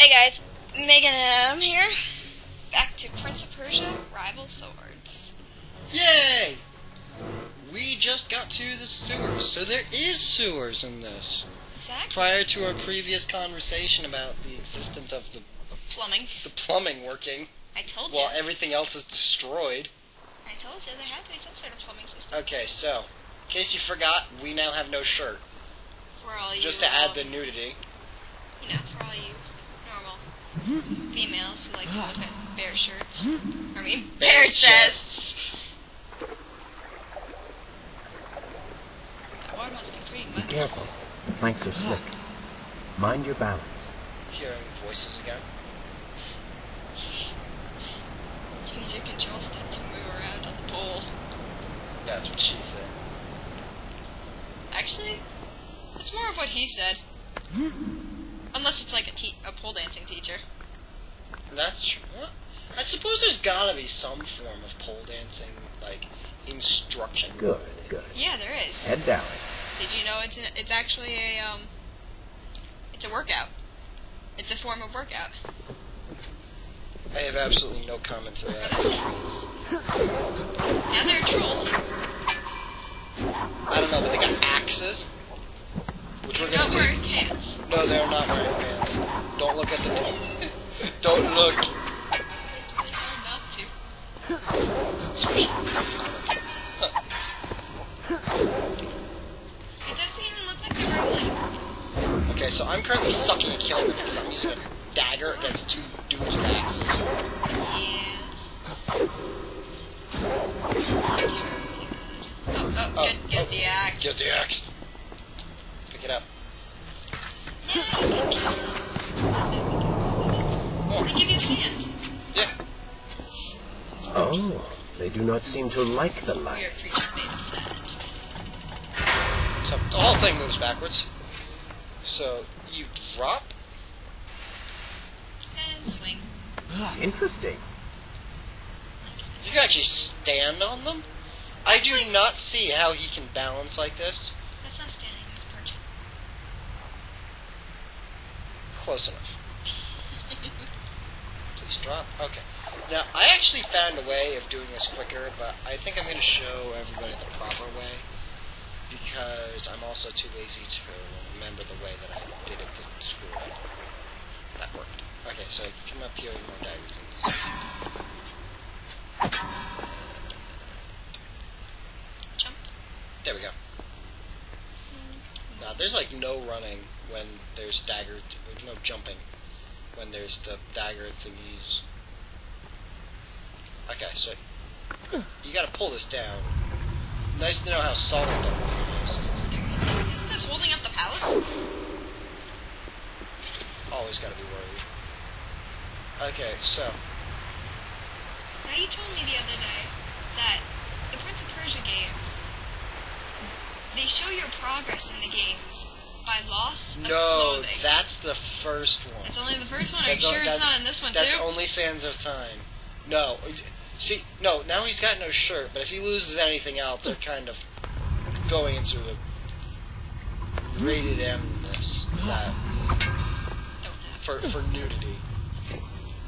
Hey guys, TheMeggam here. Back to Prince of Persia, Rival Swords. Yay! We just got to the sewers, so there is sewers in this. Exactly. Prior to our previous conversation about the existence of the plumbing working, I told you. while everything else is destroyed. I told you there had to be some sort of plumbing system. Okay, so, in case you forgot, we now have no shirt. For all you, Just to add the nudity. You know, for all you normal females who like to look at bare shirts. I mean, bare chests. That water must be pretty muddy. Careful. The planks are slick. Mind your balance. Hearing voices again. Use your control stick to move around on the pole. That's what she said. Actually, it's more of what he said. Unless it's like a pole dancing teacher. That's true. Well, I suppose there's gotta be some form of pole dancing, like, instruction. Good, good. Yeah, there is. Head down. Did you know it's actually it's a workout. It's a form of workout. I have absolutely no comment to Or that. there's trolls. Yeah, there are trolls. I don't know, but they got axes. Which we're They're gonna not see. wearing pants. No, they're not wearing pants. Don't look at the Don't look. It's really hard not to. It doesn't even look like they're wearing like... Okay, so I'm currently sucking and killing them because I'm using a dagger against two dudes with axes. Yes. Get the axe. Get the axe. Pick it up. They give you sand. Yeah. Oh, they do not seem to like the Weird light. creatures made of sand. So the whole thing moves backwards. So you drop. And swing. Interesting. You can actually stand on them. I do not see how he can balance like this. That's not standing, that's perching. Close enough. Please drop. Okay. Now, I actually found a way of doing this quicker, but I think I'm going to show everybody the proper way, because I'm also too lazy to remember the way that I did it to screw it up. That worked. Okay, so you come up here and more dagger things. Jump. There we go. Now, there's like no running when there's dagger, there's no jumping when there's the dagger thingies. Okay, so you gotta pull this down. Nice to know how solid that is. Seriously? Isn't this holding up the palace? Always gotta be worried. Okay, so Now you told me the other day that the Prince of Persia games, they show your progress in the games by loss of clothing. That's the first one. It's only the first one? Are you sure it's not in this one That's too? only Sands of Time. No. See, no, now he's got no shirt, but if he loses anything else, they're kind of going into the rated M-ness that for nudity.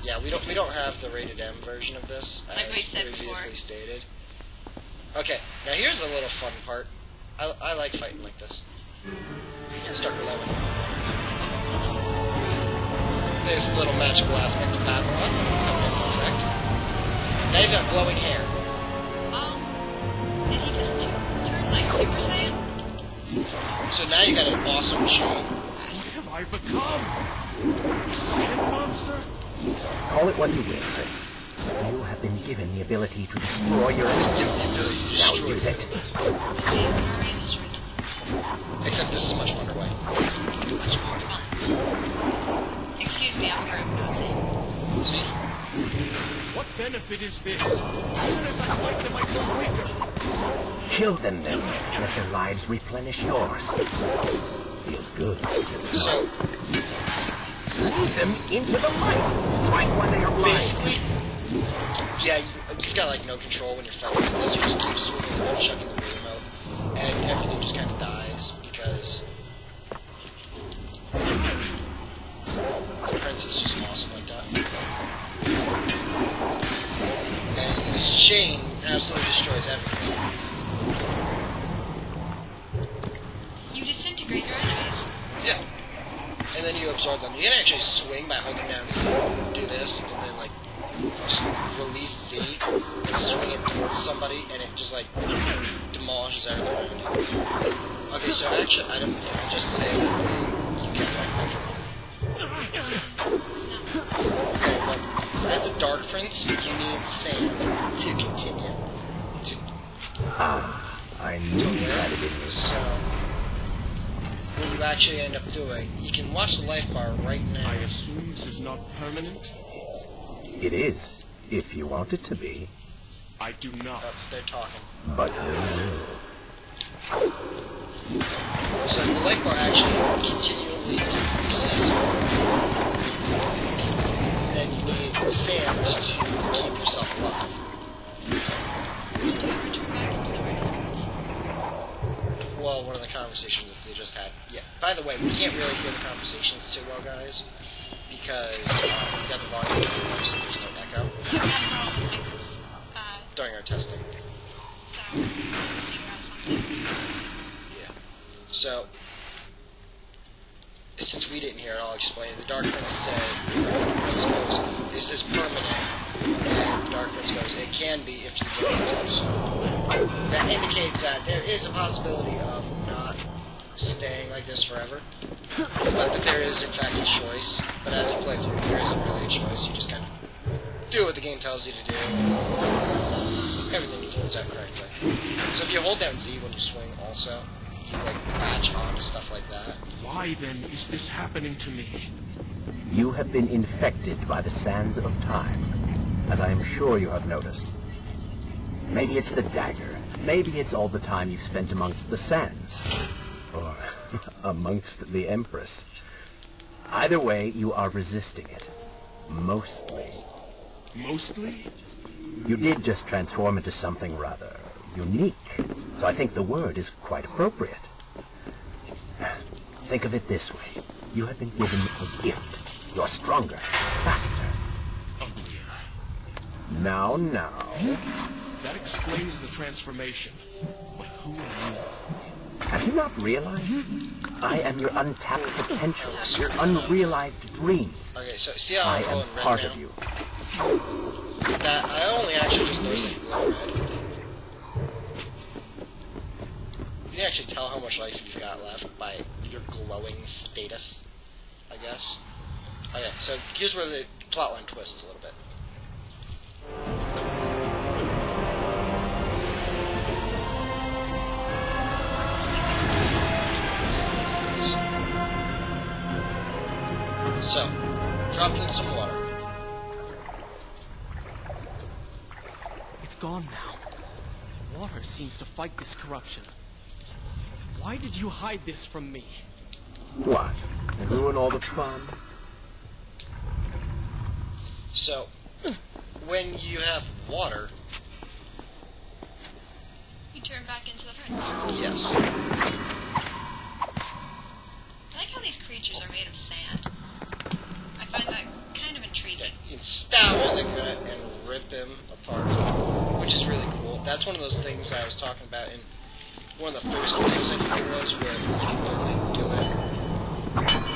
Yeah, we don't have the rated M version of this, Like we've said previously before. stated. Okay, now here's a little fun part. I like fighting like this. Start 11. There's a little magical aspect of battle. Okay, perfect. Now you've got glowing hair. Did he just turn like Super Saiyan? So now you got an awesome chain. What have I become? A sand monster? Call it what you will, Prince. You have been given the ability to destroy your enemies. Now use it. Except this is a much funner way. Much more fun. Excuse me, I'm very nosy. See? What benefit is this? As soon as I fight them, I grow weaker. Kill them then. Let their lives replenish yours. Feels good. Does it So, not? Lead them into the light. Strike when they are blind. basically, yeah, you've got like no control when you're fighting this. You just keep swinging and chucking the remote, and everything just kind of dies because prince is just awesome like that. And this chain absolutely destroys everything. You disintegrate your enemies. Yeah. And then you absorb them. You can actually swing by holding down Z, do this, and then like just release Z, and swing it towards somebody, and it just like demolishes everything around you. Okay, so actually, I don't just say that you can okay, but as a Dark Prince, you need sand to continue. I knew you had it in you. So, what you actually end up doing, you can watch the life bar right now. I assume this is not permanent? It is, if you want it to be. I do not. That's what they're talking. But it will. So the life bar actually continually decreases. And then you need sand to keep yourself alive. Do you ever turn back into the right place? Well, one of the conversations that they just had. Yeah. By the way, we can't really hear the conversations too well, guys, because we got the volume down, so there's no echo You had a problem because, during our testing. so, figure out something. Yeah. So, since we didn't hear it, I'll explain. The Dark Prince said, the Dark Prince goes, is this permanent? And the Dark Prince goes, it can be if you get it. So, that indicates that there is a possibility of not staying like this forever. But that there is, in fact, a choice. But as you play through, there isn't really a choice. You just kind of do what the game tells you to do. Everything you do is done correctly. So if you hold down Z when you swing also, you like latch on to stuff like that. Why then is this happening to me? You have been infected by the sands of time, as I am sure you have noticed. Maybe it's the dagger. Maybe it's all the time you've spent amongst the sands. Or amongst the Empress. Either way, you are resisting it. Mostly. Mostly? You did just transform into something rather unique, so I think the word is quite appropriate. Think of it this way. You have been given a gift. You're stronger, faster. Uglier. Now. That explains the transformation. But who are you? Have you not realized? I am your untapped potential, your unrealized dreams. Okay, so see how I I'm am glowing red part now? of you. That I only actually just noticed that you glow red. You can actually tell how much life you've got left by your glowing status, I guess. Okay, so here's where the plotline twists a little bit. So, dropped in some water. It's gone now. Water seems to fight this corruption. Why did you hide this from me? What? Ruin all the fun? So, when you have water, You turn back into the prince. yes. I like how these creatures are made of sand. I find that kind of intriguing. You can stab him in the gut and rip him apart, which is really cool. That's one of those things I was talking about in one of the first videos I think it was, where you can only do it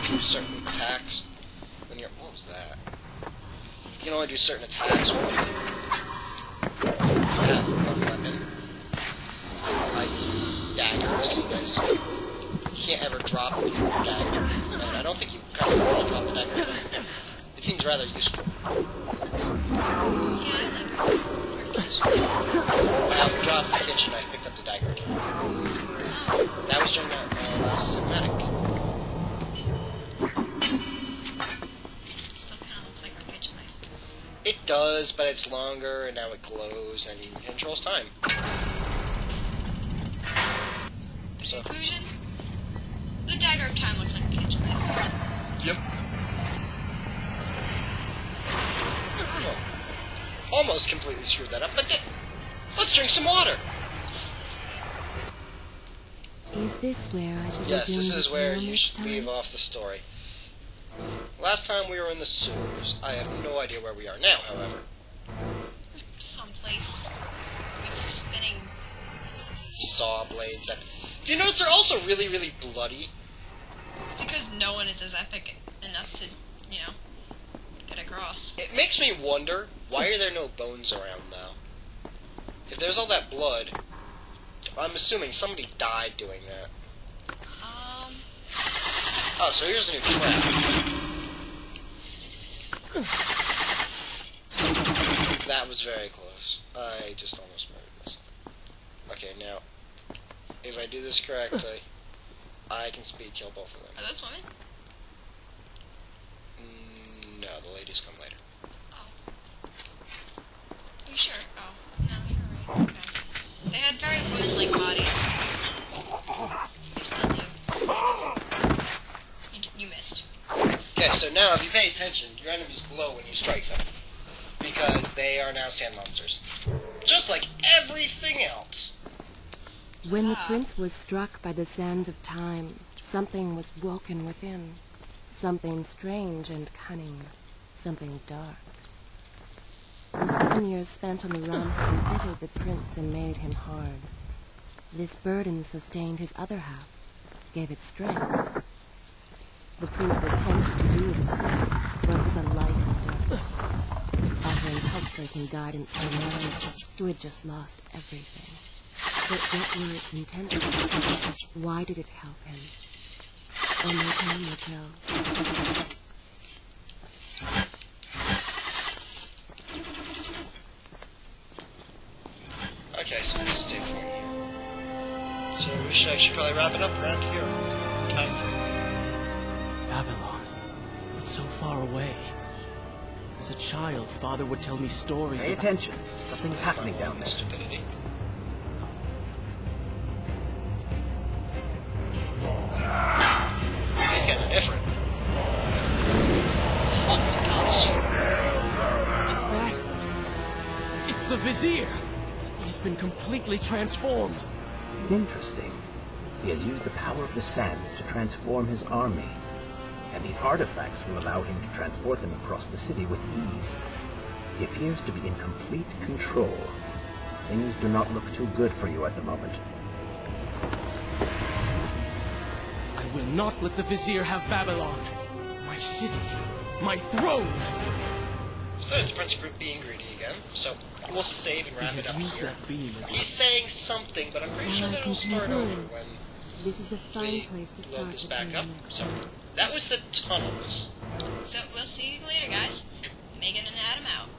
through certain attacks. When you're, what was that? You can only do certain attacks when you have one weapon. Like daggers, you guys. You can't ever drop the dagger. And I don't think you kind of want to drop the dagger. It seems rather useful. Yeah, I like her. Now, we dropped the kitchen, I picked up the dagger again. That was during that last cinematic. Still kind of looks like her kitchen knife. It does, but it's longer, and now it glows, and it controls time. So, Conclusion? The dagger of time looks like a kitchen knife. yep. Well, almost completely screwed that up, but let's drink some water. Is this where I should Yes, resume this the is where tale you next should time? leave off the story. Last time we were in the sewers. I have no idea where we are now, however. Someplace with spinning. Saw blades. And if you notice, they're also really, really bloody. Because no one is as epic enough to, you know, get across. It makes me wonder, why are there no bones around now? If there's all that blood, I'm assuming somebody died doing that. Oh, so here's a new trap. That was very close. I just almost murdered myself. Okay, now, if I do this correctly, I can speed kill both of them. Are those women? No, the ladies come later. Oh. Are you sure? Oh, no, you're right. Okay. They had very woman-like bodies. They still do. You missed. Okay, so now if you pay attention, your enemies glow when you strike them. Because they are now sand monsters. Just like everything else. When the prince was struck by the sands of time, something was woken within. Something strange and cunning. Something dark. The 7 years spent on the run had embittered the prince and made him hard. This burden sustained his other half, gave it strength. The prince was tempted to do as it said, for it was a light in darkness, offering comfort and guidance to a man who had just lost everything. But what were its intentions? Why did it help him? Only time will tell. Okay, so this is a safe point here. So we should actually probably wrap it up around here. Time for Babylon. It's so far away. As a child, Father would tell me stories Pay about... attention. Something's happening down there. stupidity. These guys are different. Oh my gosh. Is that... It's the Vizier! He's been completely transformed. Interesting. He has used the power of the sands to transform his army. And these artifacts will allow him to transport them across the city with ease. He appears to be in complete control. Things do not look too good for you at the moment. I will not let the Vizier have Babylon. My city. My throne. So there's the Prince Group being greedy again. So we'll save and wrap He it has up used here. that beam as He's saying something, but I'm pretty sure that it'll start over when This is a fine we place to load start this the back up. journey next So time. that was the tunnels. So we'll see you later, guys. Megan and Adam out.